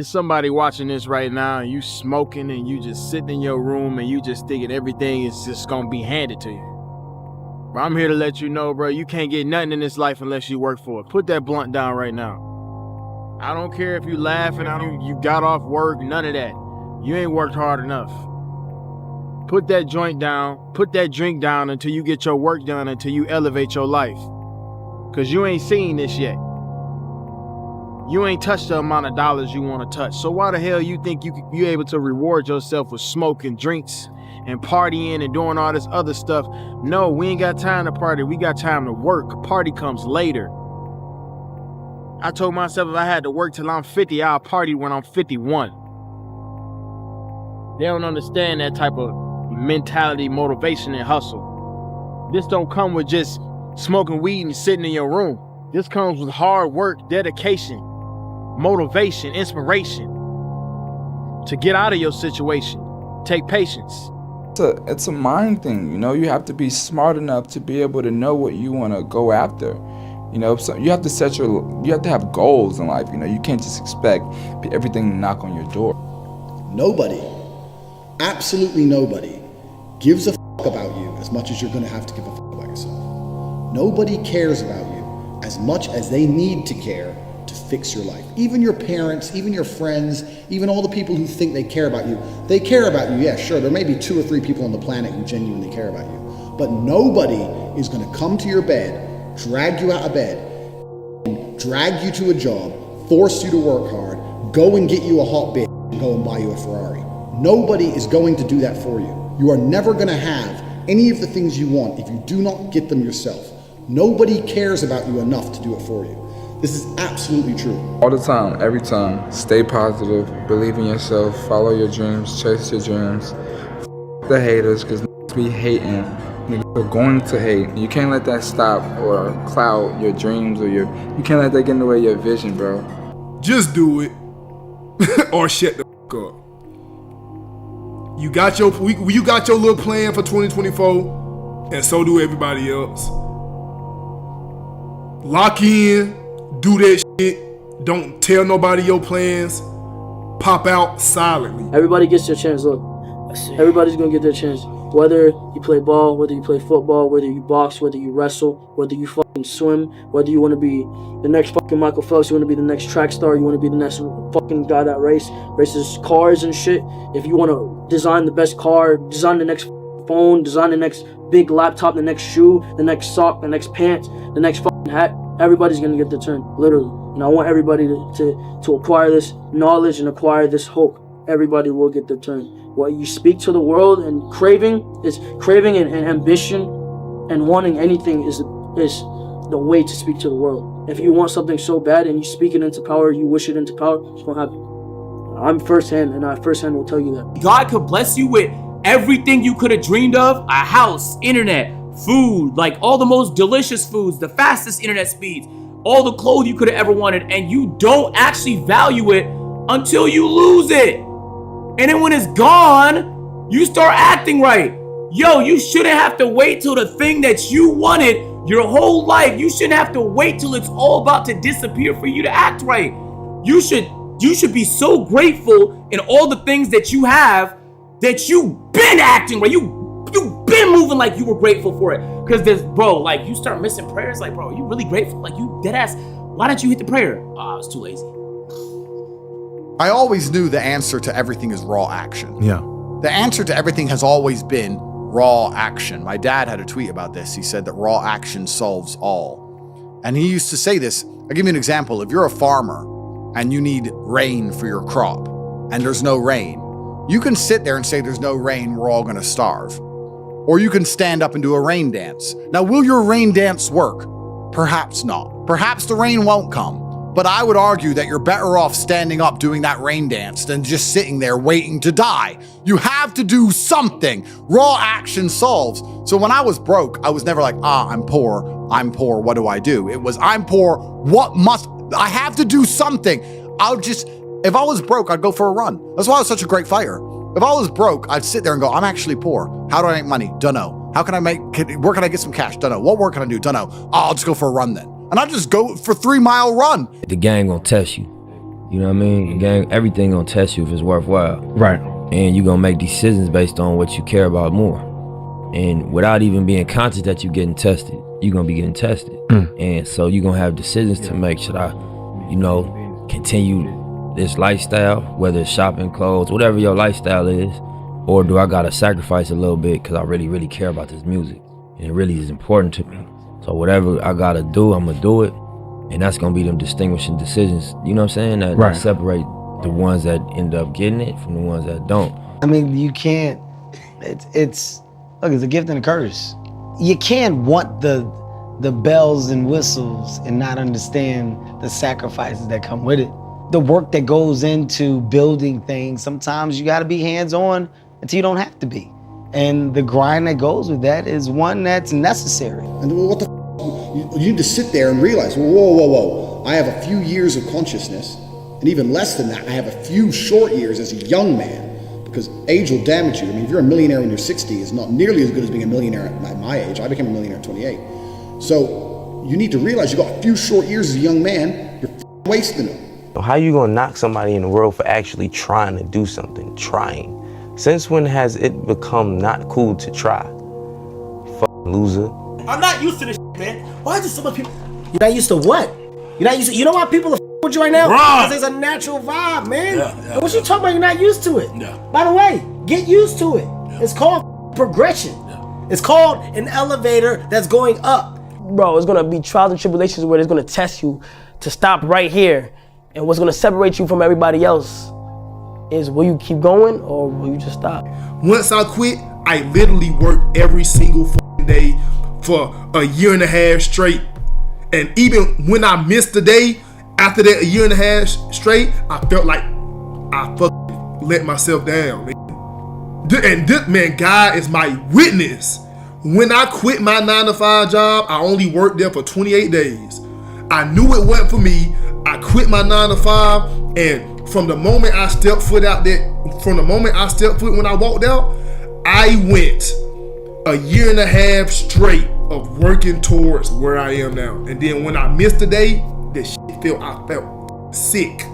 There's somebody watching this right now and you smoking and you just sitting in your room and you just thinking everything is just gonna be handed to you. But I'm here to let you know, bro, you can't get nothing in this life unless you work for it. Put that blunt down right now. I don't care if you laughing, you got off work, none of that. You ain't worked hard enough. Put that joint down, put that drink down until you get your work done, until you elevate your life. Cause you ain't seen this yet. You ain't touched the amount of dollars you want to touch. So why the hell you think you able to reward yourself with smoking drinks and partying and doing all this other stuff? No, we ain't got time to party. We got time to work. Party comes later. I told myself if I had to work till I'm 50, I'll party when I'm 51. They don't understand that type of mentality, motivation, and hustle. This don't come with just smoking weed and sitting in your room. This comes with hard work, dedication, motivation, inspiration to get out of your situation. Take patience. It's a mind thing, you know. You have to be smart enough to be able to know what you want to go after. You know, so you have to have goals in life. You know, you can't just expect everything to knock on your door. Nobody, absolutely nobody, gives a fuck about you as much as you're gonna have to give a fuck about yourself. Nobody cares about you as much as they need to care to fix your life. Even your parents, even your friends, even all the people who think they care about you, they care about you. Yeah, sure, there may be 2 or 3 people on the planet who genuinely care about you, but nobody is gonna come to your bed, drag you out of bed, drag you to a job, force you to work hard, go and get you a hot bitch, and go and buy you a Ferrari. Nobody is going to do that for you. You are never gonna have any of the things you want if you do not get them yourself. Nobody cares about you enough to do it for you. This is absolutely true. All the time, every time, stay positive, believe in yourself, follow your dreams, chase your dreams. The haters, because be hating. They're going to hate. You can't let that stop or cloud your dreams or you can't let that get in the way of your vision, bro. Just do it or shut the fuck up. You got your little plan for 2024, and so do everybody else. Lock in, do that shit. Don't tell nobody your plans. Pop out silently. Everybody gets their chance. Look, everybody's gonna get their chance. Whether you play ball, whether you play football, whether you box, whether you wrestle, whether you fucking swim, whether you want to be the next fucking Michael Phelps, you want to be the next track star, you want to be the next fucking guy that races cars and shit. If you want to design the best car, design the next phone, design the next big laptop, the next shoe, the next sock, the next pants, the next fucking hat, everybody's gonna get their turn, literally. And I want everybody to acquire this knowledge and acquire this hope. Everybody will get their turn. What you speak to the world and craving and ambition and wanting anything is the way to speak to the world. If you want something so bad and you speak it into power, you wish it into power, it's gonna happen. I'm firsthand, and I firsthand will tell you that. God could bless you with everything you could have dreamed of: a house, internet, food, like all the most delicious foods, the fastest internet speeds, all the clothes you could have ever wanted, and you don't actually value it until you lose it. And then when it's gone, you start acting right. Yo, you shouldn't have to wait till the thing that you wanted your whole life. You shouldn't have to wait till it's all about to disappear for you to act right. You should be so grateful in all the things that you have that you've been acting right. You've been moving like you were grateful for it. Because there's, bro, like you start missing prayers. Like, bro, are you really grateful? Like you dead ass. Why didn't you hit the prayer? Oh, I was too lazy. I always knew the answer to everything is raw action. Yeah. The answer to everything has always been raw action. My dad had a tweet about this. He said that raw action solves all. And he used to say this. I'll give you an example. If you're a farmer and you need rain for your crop and there's no rain, you can sit there and say there's no rain, we're all gonna starve. Or you can stand up and do a rain dance. Now, will your rain dance work? Perhaps not. Perhaps the rain won't come. But I would argue that you're better off standing up doing that rain dance than just sitting there waiting to die. You have to do something. Raw action solves. So when I was broke, I was never like, I'm poor, what do I do? It was, I'm poor, I have to do something. If I was broke, I'd go for a run. That's why I was such a great fighter. If I was broke, I'd sit there and go, I'm actually poor. How do I make money? Dunno. Where can I get some cash? Dunno. What work can I do? Dunno. I'll just go for a run then. And I just go for 3 mile run. The gang gonna test you. You know what I mean? Gang, everything gonna test you if it's worthwhile. Right. And you gonna make decisions based on what you care about more. And without even being conscious that you're getting tested, you're gonna be getting tested. And so you're gonna have decisions to make. Should I, continue this lifestyle, whether it's shopping, clothes, whatever your lifestyle is, or do I gotta sacrifice a little bit because I really, really care about this music and it really is important to me. So whatever I gotta do, I'm gonna do it. And that's gonna be them distinguishing decisions, you know what I'm saying? That separate the ones that end up getting it from the ones that don't. I mean, you can't, it's a gift and a curse. You can't want the bells and whistles and not understand the sacrifices that come with it. The work that goes into building things, sometimes you gotta be hands-on until you don't have to be. And the grind that goes with that is one that's necessary. And what the you need to sit there and realize, whoa. I have a few years of consciousness, and even less than that, I have a few short years as a young man, because age will damage you. I mean, if you're a millionaire in your 60s, it's not nearly as good as being a millionaire at my age. I became a millionaire at 28. So you need to realize you got a few short years as a young man, you're wasting them. How you gonna knock somebody in the world for actually trying to do something, trying? Since when has it become not cool to try? Loser. I'm not used to this shit, man. Why is there so much people? You're not used to what? You're not used to, you know why people are with you right now? Because there's a natural vibe, man. And what you talking about, you're not used to it. By the way, get used to it. It's called progression. It's called an elevator that's going up. Bro, it's gonna be trials and tribulations where it's gonna test you to stop right here. And what's gonna separate you from everybody else is will you keep going or will you just stop? Once I quit, I literally worked every single fucking day for a year and a half straight. And even when I missed a day, after that a year and a half straight, I felt like I fucking let myself down, man. And this, man, God is my witness. When I quit my 9-to-5 job, I only worked there for 28 days. I knew it wasn't for me. I quit my 9-to-5, and from the moment I stepped foot out there, when I walked out, I went a year and a half straight of working towards where I am now. And then when I missed a day, I felt sick.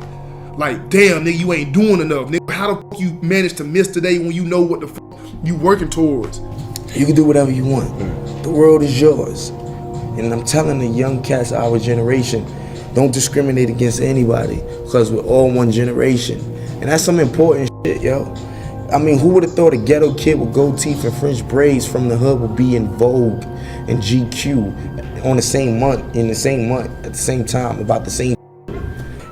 Like, damn, nigga, you ain't doing enough. Nigga, how the fuck you manage to miss today when you know what the fuck you working towards? You can do whatever you want. The world is yours. And I'm telling the young cats of our generation, don't discriminate against anybody because we're all one generation. And that's some important shit, yo. I mean, who would have thought a ghetto kid with gold teeth and French braids from the hood would be in Vogue and GQ on the same month, at the same time, about the same.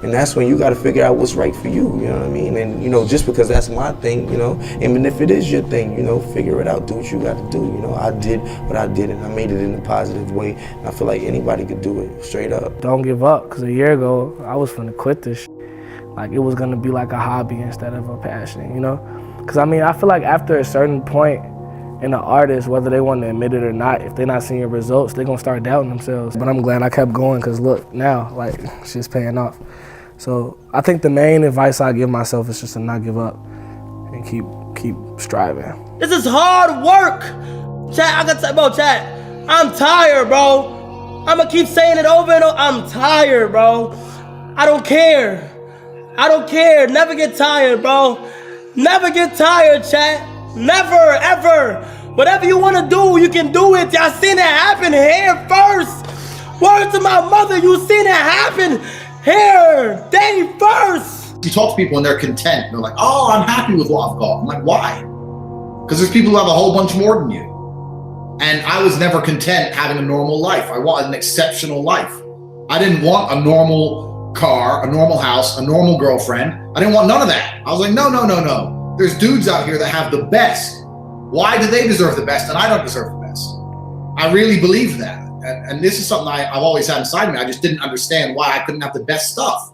And that's when you got to figure out what's right for you, you know what I mean? And, just because that's my thing, and if it is your thing, figure it out, do what you got to do, I did what I did and I made it in a positive way. And I feel like anybody could do it, straight up. Don't give up, because a year ago, I was finna quit this shit. Like, it was gonna be like a hobby instead of a passion, Because, I feel like after a certain point in an artist, whether they want to admit it or not, if they're not seeing your results, they're gonna start doubting themselves. But I'm glad I kept going, because look, now, like, shit's paying off. So I think the main advice I give myself is just to not give up and keep striving. This is hard work. Chat, I can tell, bro, chat, I'm tired, bro. I'm gonna keep saying it over and over. I'm tired, bro. I don't care. Never get tired, bro. Never get tired, chat. Never, ever. Whatever you wanna do, you can do it. Y'all seen it happen here first. Word to my mother, you seen it happen here, they first. You talk to people and they're content. They're like, oh, I'm happy with what I've got. I'm like, why? Because there's people who have a whole bunch more than you. And I was never content having a normal life. I wanted an exceptional life. I didn't want a normal car, a normal house, a normal girlfriend. I didn't want none of that. I was like, no. There's dudes out here that have the best. Why do they deserve the best and I don't deserve the best? I really believe that. And this is something I've always had inside me. I just didn't understand why I couldn't have the best stuff.